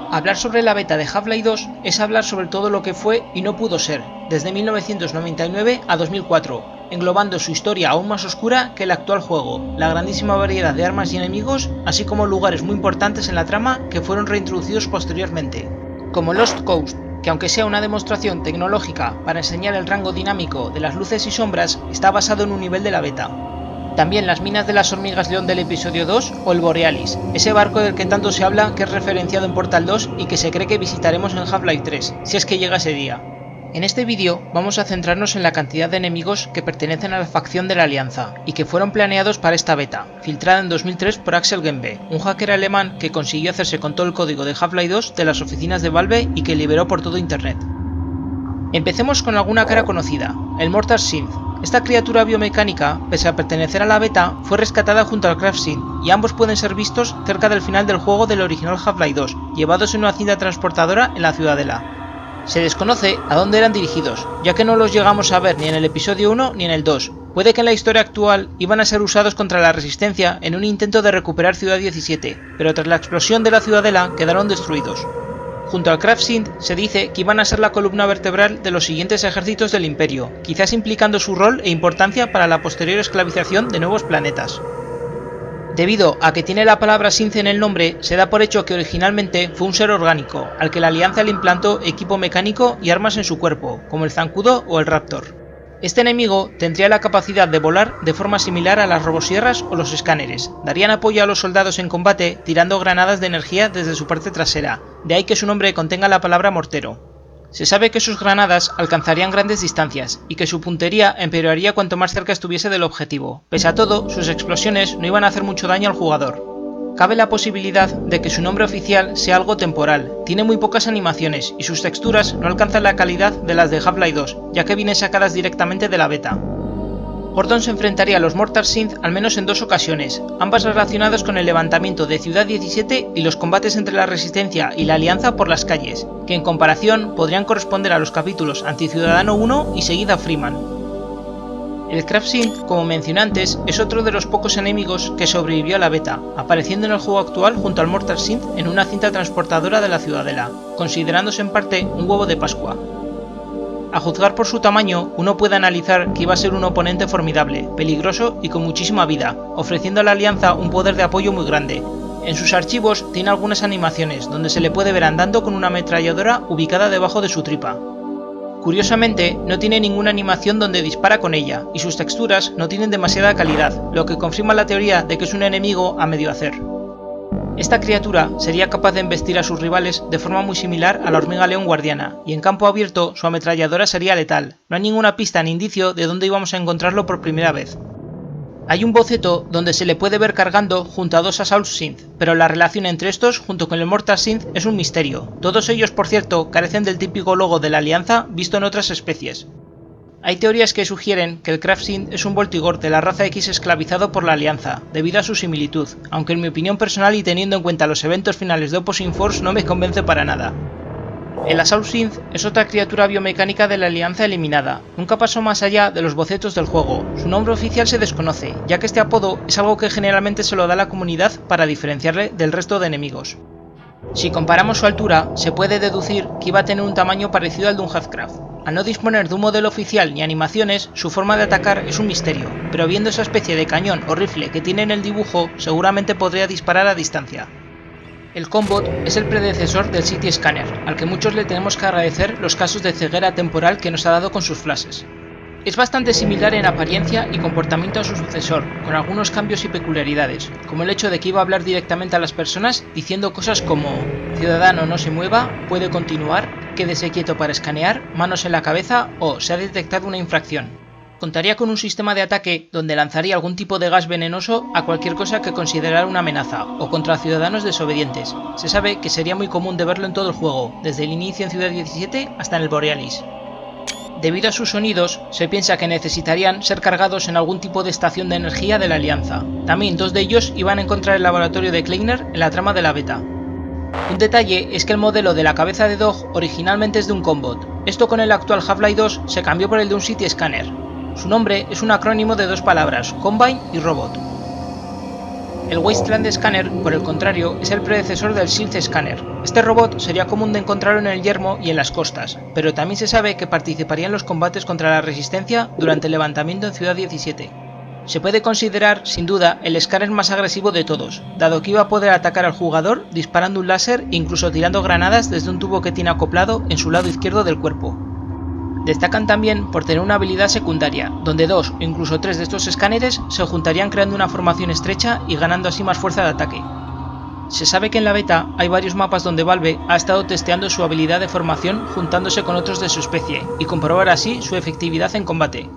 Hablar sobre la beta de Half-Life 2 es hablar sobre todo lo que fue y no pudo ser, desde 1999 a 2004, englobando su historia aún más oscura que el actual juego, la grandísima variedad de armas y enemigos, así como lugares muy importantes en la trama que fueron reintroducidos posteriormente, como Lost Coast, que aunque sea una demostración tecnológica para enseñar el rango dinámico de las luces y sombras, está basado en un nivel de la beta. También las minas de las hormigas león del episodio 2 o el Borealis, ese barco del que tanto se habla que es referenciado en Portal 2 y que se cree que visitaremos en Half-Life 3, si es que llega ese día. En este vídeo vamos a centrarnos en la cantidad de enemigos que pertenecen a la facción de la Alianza y que fueron planeados para esta beta, filtrada en 2003 por Axel Gembe, un hacker alemán que consiguió hacerse con todo el código de Half-Life 2 de las oficinas de Valve y que liberó por todo internet. Empecemos con alguna cara conocida, el Mortar Synth. Esta criatura biomecánica, pese a pertenecer a la beta, fue rescatada junto al Craft Synth y ambos pueden ser vistos cerca del final del juego del original Half-Life 2, llevados en una cinta transportadora en la Ciudadela. Se desconoce a dónde eran dirigidos, ya que no los llegamos a ver ni en el episodio 1 ni en el 2. Puede que en la historia actual iban a ser usados contra la Resistencia en un intento de recuperar Ciudad 17, pero tras la explosión de la Ciudadela quedaron destruidos. Junto al Craft Synth se dice que iban a ser la columna vertebral de los siguientes ejércitos del Imperio, quizás implicando su rol e importancia para la posterior esclavización de nuevos planetas. Debido a que tiene la palabra Synth en el nombre, se da por hecho que originalmente fue un ser orgánico, al que la Alianza le implantó equipo mecánico y armas en su cuerpo, como el zancudo o el raptor. Este enemigo tendría la capacidad de volar de forma similar a las robosierras o los escáneres, darían apoyo a los soldados en combate tirando granadas de energía desde su parte trasera, de ahí que su nombre contenga la palabra mortero. Se sabe que sus granadas alcanzarían grandes distancias y que su puntería empeoraría cuanto más cerca estuviese del objetivo. Pese a todo, sus explosiones no iban a hacer mucho daño al jugador. Cabe la posibilidad de que su nombre oficial sea algo temporal, tiene muy pocas animaciones y sus texturas no alcanzan la calidad de las de Half-Life 2, ya que vienen sacadas directamente de la beta. Gordon se enfrentaría a los Mortar Synth al menos en dos ocasiones, ambas relacionadas con el levantamiento de Ciudad 17 y los combates entre la Resistencia y la Alianza por las calles, que en comparación podrían corresponder a los capítulos Anticiudadano 1 y Seguida Freeman. El Craft Synth, como mencioné antes, es otro de los pocos enemigos que sobrevivió a la beta, apareciendo en el juego actual junto al Mortar Synth en una cinta transportadora de la Ciudadela, considerándose en parte un huevo de Pascua. A juzgar por su tamaño, uno puede analizar que iba a ser un oponente formidable, peligroso y con muchísima vida, ofreciendo a la Alianza un poder de apoyo muy grande. En sus archivos tiene algunas animaciones, donde se le puede ver andando con una ametralladora ubicada debajo de su tripa. Curiosamente, no tiene ninguna animación donde dispara con ella, y sus texturas no tienen demasiada calidad, lo que confirma la teoría de que es un enemigo a medio hacer. Esta criatura sería capaz de embestir a sus rivales de forma muy similar a la hormiga león guardiana, y en campo abierto su ametralladora sería letal. No hay ninguna pista ni indicio de dónde íbamos a encontrarlo por primera vez. Hay un boceto donde se le puede ver cargando junto a dos Assault Synth, pero la relación entre estos junto con el Mortar Synth es un misterio. Todos ellos, por cierto, carecen del típico logo de la Alianza visto en otras especies. Hay teorías que sugieren que el Craft Synth es un Voltigor de la raza X esclavizado por la Alianza, debido a su similitud, aunque en mi opinión personal y teniendo en cuenta los eventos finales de Opposing Force no me convence para nada. El Assault Synth es otra criatura biomecánica de la Alianza eliminada, nunca pasó más allá de los bocetos del juego, su nombre oficial se desconoce, ya que este apodo es algo que generalmente se lo da a la comunidad para diferenciarle del resto de enemigos. Si comparamos su altura, se puede deducir que iba a tener un tamaño parecido al de un Headcraft. Al no disponer de un modelo oficial ni animaciones, su forma de atacar es un misterio, pero viendo esa especie de cañón o rifle que tiene en el dibujo, seguramente podría disparar a distancia. El Combot es el predecesor del City Scanner, al que muchos le tenemos que agradecer los casos de ceguera temporal que nos ha dado con sus flashes. Es bastante similar en apariencia y comportamiento a su sucesor, con algunos cambios y peculiaridades, como el hecho de que iba a hablar directamente a las personas diciendo cosas como «Ciudadano no se mueva, puede continuar, quédese quieto para escanear, manos en la cabeza» o «se ha detectado una infracción». Contaría con un sistema de ataque donde lanzaría algún tipo de gas venenoso a cualquier cosa que considerara una amenaza, o contra ciudadanos desobedientes. Se sabe que sería muy común de verlo en todo el juego, desde el inicio en Ciudad 17 hasta en el Borealis. Debido a sus sonidos, se piensa que necesitarían ser cargados en algún tipo de estación de energía de la Alianza. También dos de ellos iban a encontrar el laboratorio de Kleiner en la trama de la beta. Un detalle es que el modelo de la cabeza de Dog originalmente es de un Combot. Esto con el actual Half-Life 2 se cambió por el de un City Scanner. Su nombre es un acrónimo de dos palabras, Combine y Robot. El Wasteland Scanner, por el contrario, es el predecesor del Stealth Scanner. Este robot sería común de encontrarlo en el yermo y en las costas, pero también se sabe que participaría en los combates contra la Resistencia durante el levantamiento en Ciudad 17. Se puede considerar, sin duda, el escáner más agresivo de todos, dado que iba a poder atacar al jugador disparando un láser e incluso tirando granadas desde un tubo que tiene acoplado en su lado izquierdo del cuerpo. Destacan también por tener una habilidad secundaria, donde 2 o incluso 3 de estos escáneres se juntarían creando una formación estrecha y ganando así más fuerza de ataque. Se sabe que en la beta hay varios mapas donde Valve ha estado testeando su habilidad de formación juntándose con otros de su especie, y comprobar así su efectividad en combate.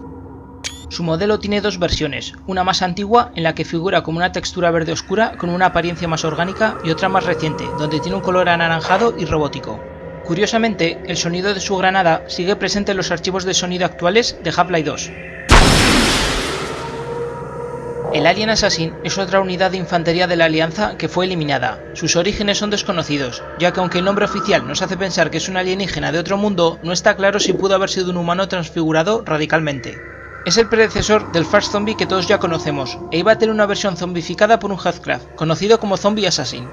Su modelo tiene 2 versiones, una más antigua en la que figura como una textura verde oscura con una apariencia más orgánica y otra más reciente, donde tiene un color anaranjado y robótico. Curiosamente, el sonido de su granada sigue presente en los archivos de sonido actuales de Half-Life 2. El Alien Assassin es otra unidad de infantería de la Alianza que fue eliminada. Sus orígenes son desconocidos, ya que aunque el nombre oficial nos hace pensar que es un alienígena de otro mundo, no está claro si pudo haber sido un humano transfigurado radicalmente. Es el predecesor del First Zombie que todos ya conocemos, e iba a tener una versión zombificada por un Headcraft, conocido como Zombie Assassin.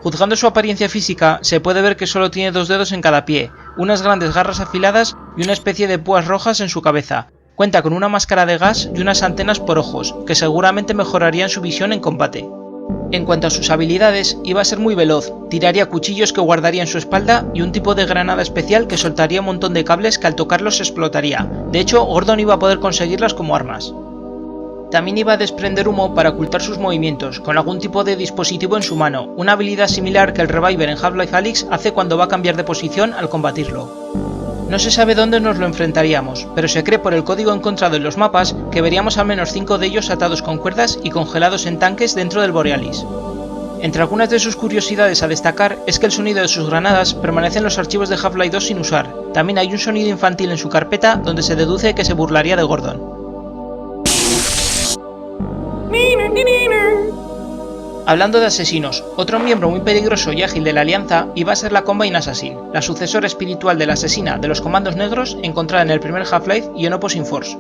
Juzgando su apariencia física, se puede ver que solo tiene 2 dedos en cada pie, unas grandes garras afiladas y una especie de púas rojas en su cabeza. Cuenta con una máscara de gas y unas antenas por ojos, que seguramente mejorarían su visión en combate. En cuanto a sus habilidades, iba a ser muy veloz, tiraría cuchillos que guardaría en su espalda y un tipo de granada especial que soltaría un montón de cables que al tocarlos explotaría. De hecho, Gordon iba a poder conseguirlas como armas. También iba a desprender humo para ocultar sus movimientos, con algún tipo de dispositivo en su mano, una habilidad similar que el Reviver en Half-Life Alyx hace cuando va a cambiar de posición al combatirlo. No se sabe dónde nos lo enfrentaríamos, pero se cree por el código encontrado en los mapas que veríamos al menos 5 de ellos atados con cuerdas y congelados en tanques dentro del Borealis. Entre algunas de sus curiosidades a destacar es que el sonido de sus granadas permanece en los archivos de Half-Life 2 sin usar. También hay un sonido infantil en su carpeta donde se deduce que se burlaría de Gordon. Hablando de asesinos, otro miembro muy peligroso y ágil de la Alianza iba a ser la Combine Assassin, la sucesora espiritual de la asesina de los Comandos Negros encontrada en el primer Half-Life y en Opposing Force.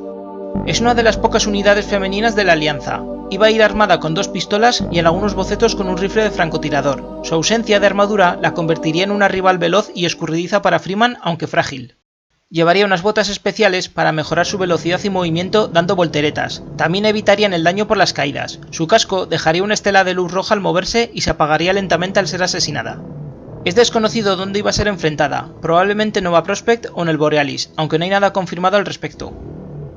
Es una de las pocas unidades femeninas de la Alianza. Iba a ir armada con 2 pistolas y en algunos bocetos con un rifle de francotirador. Su ausencia de armadura la convertiría en una rival veloz y escurridiza para Freeman, aunque frágil. Llevaría unas botas especiales para mejorar su velocidad y movimiento dando volteretas. También evitarían el daño por las caídas. Su casco dejaría una estela de luz roja al moverse y se apagaría lentamente al ser asesinada. Es desconocido dónde iba a ser enfrentada, probablemente en Nova Prospekt o en el Borealis, aunque no hay nada confirmado al respecto.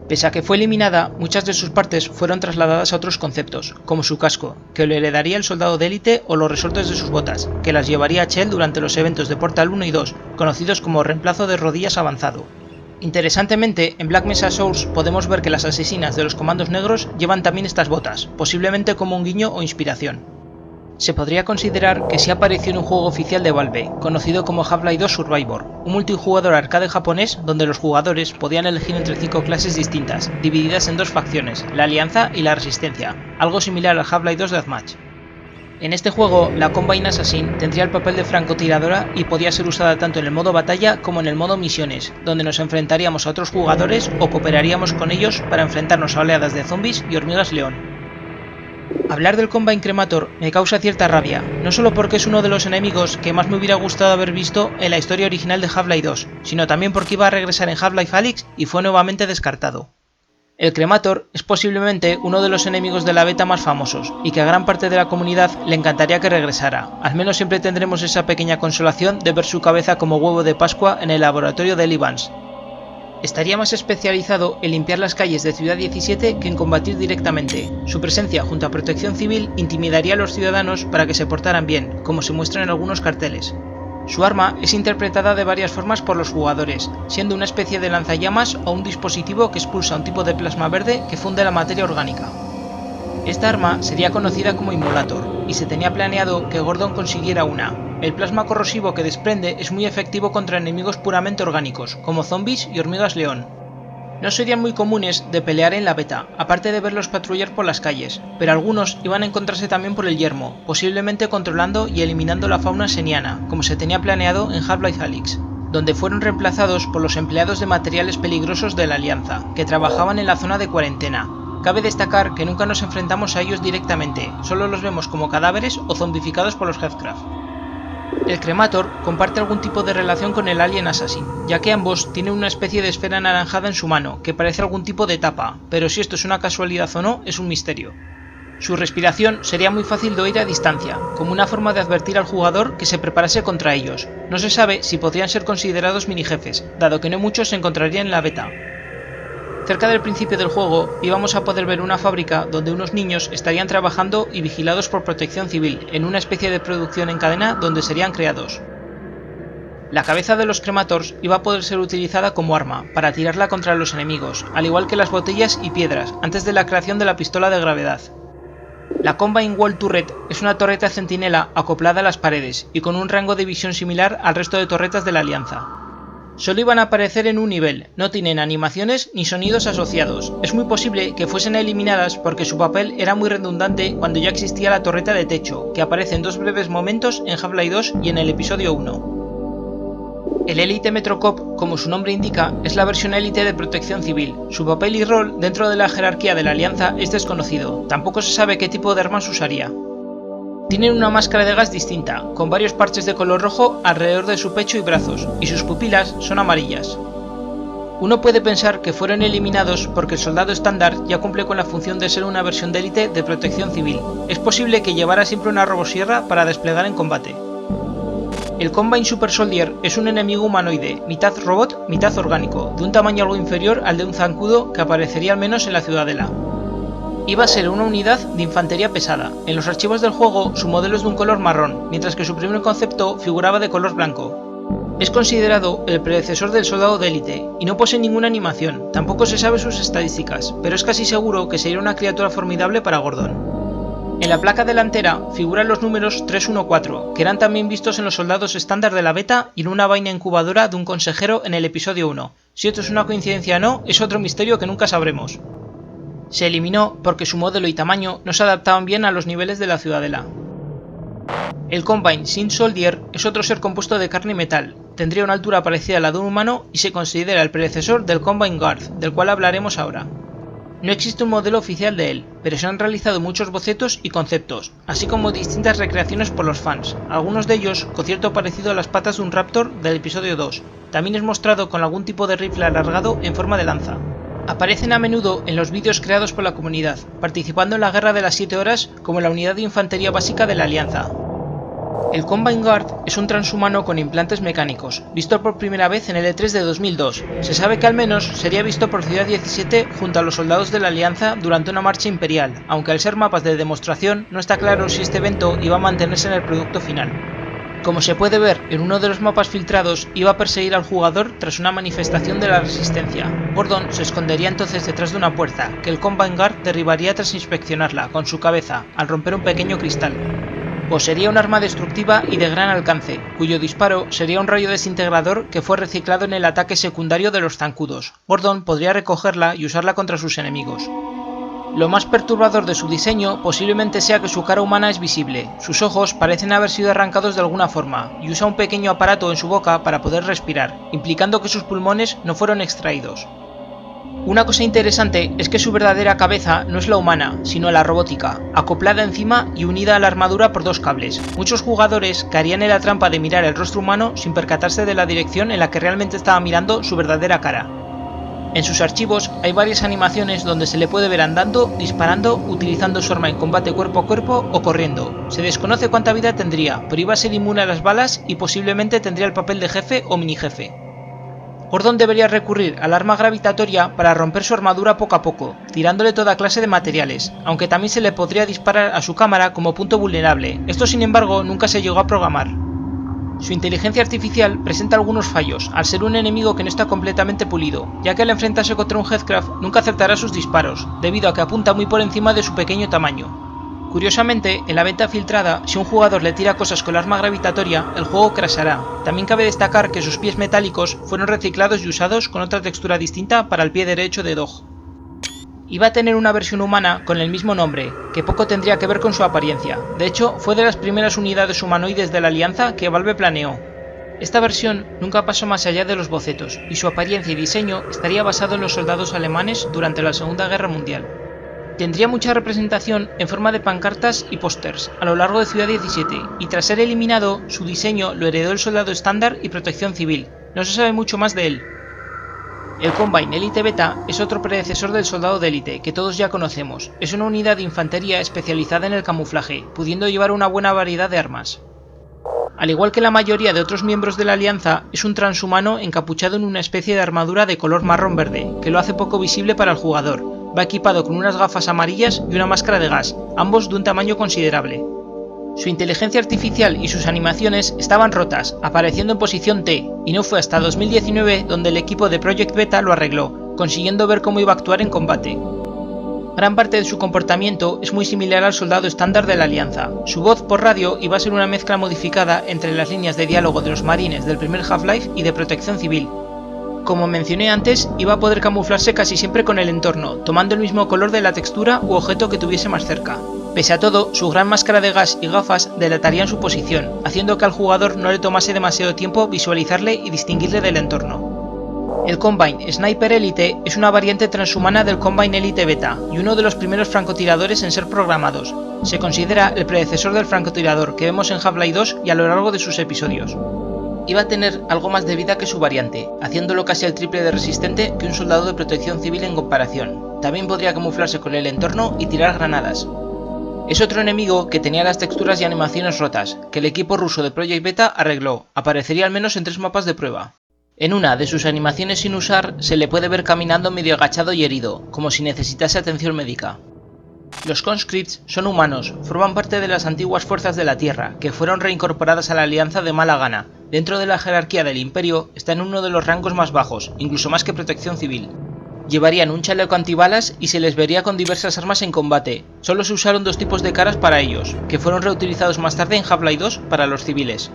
Pese a que fue eliminada, muchas de sus partes fueron trasladadas a otros conceptos, como su casco, que lo heredaría el soldado de élite, o los resortes de sus botas, que las llevaría a Chell durante los eventos de Portal 1 y 2, conocidos como reemplazo de rodillas avanzado. Interesantemente, en Black Mesa Source podemos ver que las asesinas de los Comandos Negros llevan también estas botas, posiblemente como un guiño o inspiración. Se podría considerar que sí apareció en un juego oficial de Valve, conocido como Half-Life 2 Survivor, un multijugador arcade japonés donde los jugadores podían elegir entre 5 clases distintas, divididas en 2 facciones, la Alianza y la Resistencia, algo similar al Half-Life 2 Deathmatch. En este juego, la Combine Assassin tendría el papel de francotiradora y podía ser usada tanto en el modo batalla como en el modo misiones, donde nos enfrentaríamos a otros jugadores o cooperaríamos con ellos para enfrentarnos a oleadas de zombies y hormigas león. Hablar del Combine Cremator me causa cierta rabia, no solo porque es uno de los enemigos que más me hubiera gustado haber visto en la historia original de Half-Life 2, sino también porque iba a regresar en Half-Life Alyx y fue nuevamente descartado. El Cremator es posiblemente uno de los enemigos de la beta más famosos, y que a gran parte de la comunidad le encantaría que regresara, al menos siempre tendremos esa pequeña consolación de ver su cabeza como huevo de Pascua en el laboratorio de Eli Vance. Estaría más especializado en limpiar las calles de Ciudad 17 que en combatir directamente. Su presencia junto a Protección Civil intimidaría a los ciudadanos para que se portaran bien, como se muestra en algunos carteles. Su arma es interpretada de varias formas por los jugadores, siendo una especie de lanzallamas o un dispositivo que expulsa un tipo de plasma verde que funde la materia orgánica. Esta arma sería conocida como Immolator, y se tenía planeado que Gordon consiguiera una. El plasma corrosivo que desprende es muy efectivo contra enemigos puramente orgánicos, como zombies y hormigas león. No serían muy comunes de pelear en la beta, aparte de verlos patrullar por las calles, pero algunos iban a encontrarse también por el yermo, posiblemente controlando y eliminando la fauna seniana, como se tenía planeado en Half-Life Alyx, donde fueron reemplazados por los empleados de materiales peligrosos de la Alianza, que trabajaban en la zona de cuarentena. Cabe destacar que nunca nos enfrentamos a ellos directamente, solo los vemos como cadáveres o zombificados por los Heathcraft. El Cremator comparte algún tipo de relación con el Alien Assassin, ya que ambos tienen una especie de esfera anaranjada en su mano, que parece algún tipo de tapa, pero si esto es una casualidad o no, es un misterio. Su respiración sería muy fácil de oír a distancia, como una forma de advertir al jugador que se preparase contra ellos. No se sabe si podrían ser considerados minijefes, dado que no muchos se encontrarían en la beta. Cerca del principio del juego íbamos a poder ver una fábrica donde unos niños estarían trabajando y vigilados por Protección Civil, en una especie de producción en cadena donde serían creados. La cabeza de los Cremators iba a poder ser utilizada como arma, para tirarla contra los enemigos, al igual que las botellas y piedras, antes de la creación de la pistola de gravedad. La Combine Wall Turret es una torreta centinela acoplada a las paredes y con un rango de visión similar al resto de torretas de la Alianza. Solo iban a aparecer en un nivel, no tienen animaciones ni sonidos asociados. Es muy posible que fuesen eliminadas porque su papel era muy redundante cuando ya existía la torreta de techo, que aparece en 2 breves momentos en Half-Life 2 y en el episodio 1. El Elite Metro Cop, como su nombre indica, es la versión élite de Protección Civil. Su papel y rol dentro de la jerarquía de la Alianza es desconocido, tampoco se sabe qué tipo de armas usaría. Tienen una máscara de gas distinta, con varios parches de color rojo alrededor de su pecho y brazos, y sus pupilas son amarillas. Uno puede pensar que fueron eliminados porque el soldado estándar ya cumple con la función de ser una versión de élite de Protección Civil. Es posible que llevara siempre una robosierra para desplegar en combate. El Combine Super Soldier es un enemigo humanoide, mitad robot, mitad orgánico, de un tamaño algo inferior al de un zancudo que aparecería al menos en la Ciudadela. Iba a ser una unidad de infantería pesada. En los archivos del juego su modelo es de un color marrón, mientras que su primer concepto figuraba de color blanco. Es considerado el predecesor del soldado de élite, y no posee ninguna animación, tampoco se sabe sus estadísticas, pero es casi seguro que sería una criatura formidable para Gordon. En la placa delantera figuran los números 314, que eran también vistos en los soldados estándar de la beta y en una vaina incubadora de un consejero en el episodio 1. Si esto es una coincidencia o no, es otro misterio que nunca sabremos. Se eliminó porque su modelo y tamaño no se adaptaban bien a los niveles de la Ciudadela. El Combine Sin Soldier es otro ser compuesto de carne y metal, tendría una altura parecida a la de un humano y se considera el predecesor del Combine Guard, del cual hablaremos ahora. No existe un modelo oficial de él, pero se han realizado muchos bocetos y conceptos, así como distintas recreaciones por los fans, algunos de ellos con cierto parecido a las patas de un Raptor del episodio 2, también es mostrado con algún tipo de rifle alargado en forma de lanza. Aparecen a menudo en los vídeos creados por la comunidad, participando en la Guerra de las 7 Horas como la unidad de infantería básica de la Alianza. El Combine Guard es un transhumano con implantes mecánicos, visto por primera vez en el E3 de 2002. Se sabe que al menos sería visto por Ciudad 17 junto a los soldados de la Alianza durante una marcha imperial, aunque al ser mapas de demostración no está claro si este evento iba a mantenerse en el producto final. Como se puede ver en uno de los mapas filtrados, iba a perseguir al jugador tras una manifestación de la resistencia. Gordon se escondería entonces detrás de una puerta, que el Combine Guard derribaría tras inspeccionarla con su cabeza, al romper un pequeño cristal. Poseería un arma destructiva y de gran alcance, cuyo disparo sería un rayo desintegrador que fue reciclado en el ataque secundario de los zancudos. Gordon podría recogerla y usarla contra sus enemigos. Lo más perturbador de su diseño posiblemente sea que su cara humana es visible, sus ojos parecen haber sido arrancados de alguna forma, y usa un pequeño aparato en su boca para poder respirar, implicando que sus pulmones no fueron extraídos. Una cosa interesante es que su verdadera cabeza no es la humana, sino la robótica, acoplada encima y unida a la armadura por 2 cables. Muchos jugadores caerían en la trampa de mirar el rostro humano sin percatarse de la dirección en la que realmente estaba mirando su verdadera cara. En sus archivos hay varias animaciones donde se le puede ver andando, disparando, utilizando su arma en combate cuerpo a cuerpo o corriendo. Se desconoce cuánta vida tendría, pero iba a ser inmune a las balas y posiblemente tendría el papel de jefe o mini jefe. Gordon debería recurrir al arma gravitatoria para romper su armadura poco a poco, tirándole toda clase de materiales, aunque también se le podría disparar a su cámara como punto vulnerable. Esto sin embargo nunca se llegó a programar. Su inteligencia artificial presenta algunos fallos, al ser un enemigo que no está completamente pulido, ya que al enfrentarse contra un Heathcraft nunca acertará sus disparos, debido a que apunta muy por encima de su pequeño tamaño. Curiosamente, en la beta filtrada, si un jugador le tira cosas con el arma gravitatoria, el juego crashará. También cabe destacar que sus pies metálicos fueron reciclados y usados con otra textura distinta para el pie derecho de Dog. Iba a tener una versión humana con el mismo nombre, que poco tendría que ver con su apariencia. De hecho, fue de las primeras unidades humanoides de la Alianza que Valve planeó. Esta versión nunca pasó más allá de los bocetos, y su apariencia y diseño estaría basado en los soldados alemanes durante la Segunda Guerra Mundial. Tendría mucha representación en forma de pancartas y pósters a lo largo de Ciudad 17, y tras ser eliminado, su diseño lo heredó el Soldado Estándar y Protección Civil. No se sabe mucho más de él. El Combine Elite Beta es otro predecesor del Soldado de Élite, que todos ya conocemos. Es una unidad de infantería especializada en el camuflaje, pudiendo llevar una buena variedad de armas. Al igual que la mayoría de otros miembros de la Alianza, es un transhumano encapuchado en una especie de armadura de color marrón-verde, que lo hace poco visible para el jugador. Va equipado con unas gafas amarillas y una máscara de gas, ambos de un tamaño considerable. Su inteligencia artificial y sus animaciones estaban rotas, apareciendo en posición T, y no fue hasta 2019 donde el equipo de Project Beta lo arregló, consiguiendo ver cómo iba a actuar en combate. Gran parte de su comportamiento es muy similar al soldado estándar de la Alianza. Su voz por radio iba a ser una mezcla modificada entre las líneas de diálogo de los marines del primer Half-Life y de Protección Civil. Como mencioné antes, iba a poder camuflarse casi siempre con el entorno, tomando el mismo color de la textura u objeto que tuviese más cerca. Pese a todo, su gran máscara de gas y gafas delatarían su posición, haciendo que al jugador no le tomase demasiado tiempo visualizarle y distinguirle del entorno. El Combine Sniper Elite es una variante transhumana del Combine Elite Beta y uno de los primeros francotiradores en ser programados. Se considera el predecesor del francotirador que vemos en Half-Life 2 y a lo largo de sus episodios. Iba a tener algo más de vida que su variante, haciéndolo casi el triple de resistente que un soldado de Protección Civil en comparación. También podría camuflarse con el entorno y tirar granadas. Es otro enemigo que tenía las texturas y animaciones rotas, que el equipo ruso de Project Beta arregló. Aparecería al menos en 3 mapas de prueba. En una de sus animaciones sin usar, se le puede ver caminando medio agachado y herido, como si necesitase atención médica. Los conscripts son humanos, forman parte de las antiguas fuerzas de la Tierra, que fueron reincorporadas a la Alianza de mala gana. Dentro de la jerarquía del Imperio, está en uno de los rangos más bajos, incluso más que Protección Civil. Llevarían un chaleco antibalas y se les vería con diversas armas en combate. Solo se usaron 2 tipos de caras para ellos, que fueron reutilizados más tarde en Half-Life 2 para los civiles.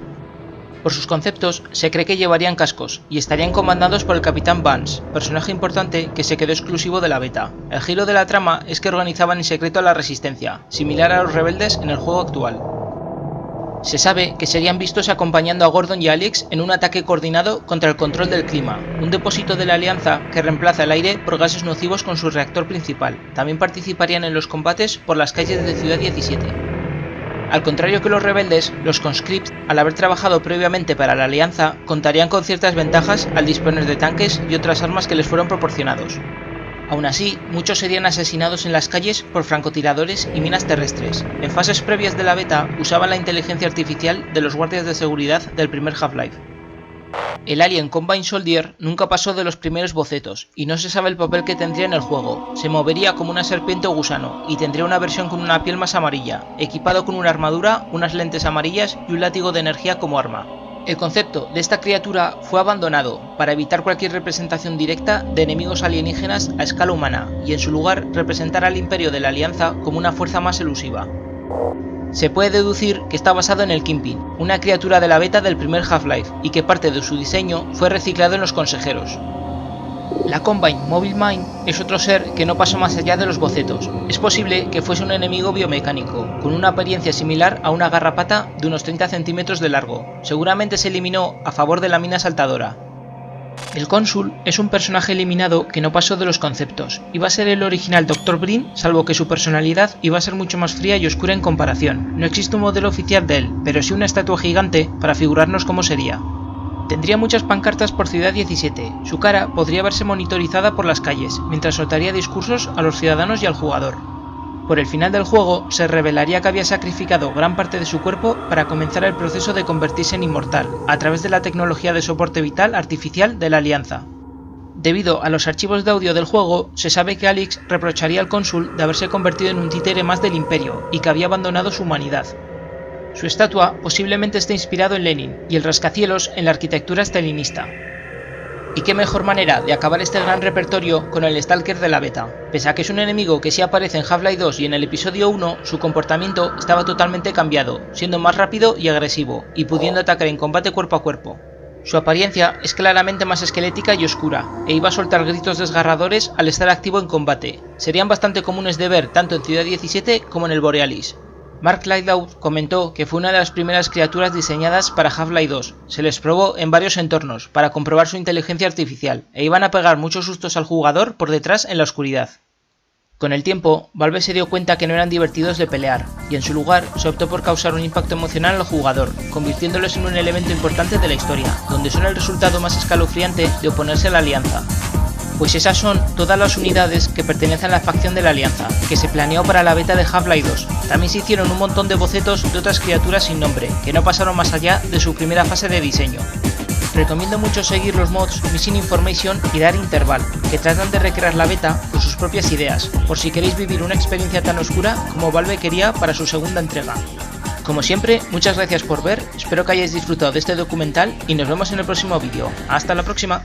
Por sus conceptos, se cree que llevarían cascos, y estarían comandados por el Capitán Vance, personaje importante que se quedó exclusivo de la beta. El giro de la trama es que organizaban en secreto a la Resistencia, similar a los rebeldes en el juego actual. Se sabe que serían vistos acompañando a Gordon y Alex en un ataque coordinado contra el control del clima, un depósito de la Alianza que reemplaza el aire por gases nocivos con su reactor principal. También participarían en los combates por las calles de Ciudad 17. Al contrario que los rebeldes, los conscripts, al haber trabajado previamente para la Alianza, contarían con ciertas ventajas al disponer de tanques y otras armas que les fueron proporcionados. Aún así, muchos serían asesinados en las calles por francotiradores y minas terrestres. En fases previas de la beta, usaban la inteligencia artificial de los guardias de seguridad del primer Half-Life. El Alien Combine Soldier nunca pasó de los primeros bocetos, y no se sabe el papel que tendría en el juego. Se movería como una serpiente o gusano, y tendría una versión con una piel más amarilla, equipado con una armadura, unas lentes amarillas y un látigo de energía como arma. El concepto de esta criatura fue abandonado para evitar cualquier representación directa de enemigos alienígenas a escala humana, y en su lugar representar al Imperio de la Alianza como una fuerza más elusiva. Se puede deducir que está basado en el Kingpin, una criatura de la beta del primer Half-Life, y que parte de su diseño fue reciclado en los consejeros. La Combine Mobile Mind es otro ser que no pasó más allá de los bocetos. Es posible que fuese un enemigo biomecánico, con una apariencia similar a una garrapata de unos 30 centímetros de largo. Seguramente se eliminó a favor de la mina saltadora. El Cónsul es un personaje eliminado que no pasó de los conceptos. Iba a ser el original Dr. Brin, salvo que su personalidad iba a ser mucho más fría y oscura en comparación. No existe un modelo oficial de él, pero sí una estatua gigante para figurarnos cómo sería. Tendría muchas pancartas por Ciudad 17, su cara podría verse monitorizada por las calles, mientras soltaría discursos a los ciudadanos y al jugador. Por el final del juego, se revelaría que había sacrificado gran parte de su cuerpo para comenzar el proceso de convertirse en inmortal, a través de la tecnología de soporte vital artificial de la Alianza. Debido a los archivos de audio del juego, se sabe que Alex reprocharía al cónsul de haberse convertido en un títere más del Imperio, y que había abandonado su humanidad. Su estatua posiblemente esté inspirado en Lenin y el rascacielos en la arquitectura stalinista. Y qué mejor manera de acabar este gran repertorio con el Stalker de la beta. Pese a que es un enemigo que sí aparece en Half-Life 2 y en el episodio 1, su comportamiento estaba totalmente cambiado, siendo más rápido y agresivo, y pudiendo atacar en combate cuerpo a cuerpo. Su apariencia es claramente más esquelética y oscura, e iba a soltar gritos desgarradores al estar activo en combate. Serían bastante comunes de ver tanto en Ciudad 17 como en el Borealis. Mark Lightlow comentó que fue una de las primeras criaturas diseñadas para Half-Life 2. Se les probó en varios entornos para comprobar su inteligencia artificial, e iban a pegar muchos sustos al jugador por detrás en la oscuridad. Con el tiempo, Valve se dio cuenta que no eran divertidos de pelear, y en su lugar se optó por causar un impacto emocional al jugador, convirtiéndolos en un elemento importante de la historia, donde son el resultado más escalofriante de oponerse a la Alianza. Pues esas son todas las unidades que pertenecen a la facción de la Alianza, que se planeó para la beta de Half-Life 2. También se hicieron un montón de bocetos de otras criaturas sin nombre, que no pasaron más allá de su primera fase de diseño. Recomiendo mucho seguir los mods Missing Information y Dark Interval, que tratan de recrear la beta con sus propias ideas, por si queréis vivir una experiencia tan oscura como Valve quería para su segunda entrega. Como siempre, muchas gracias por ver, espero que hayáis disfrutado de este documental y nos vemos en el próximo vídeo. ¡Hasta la próxima!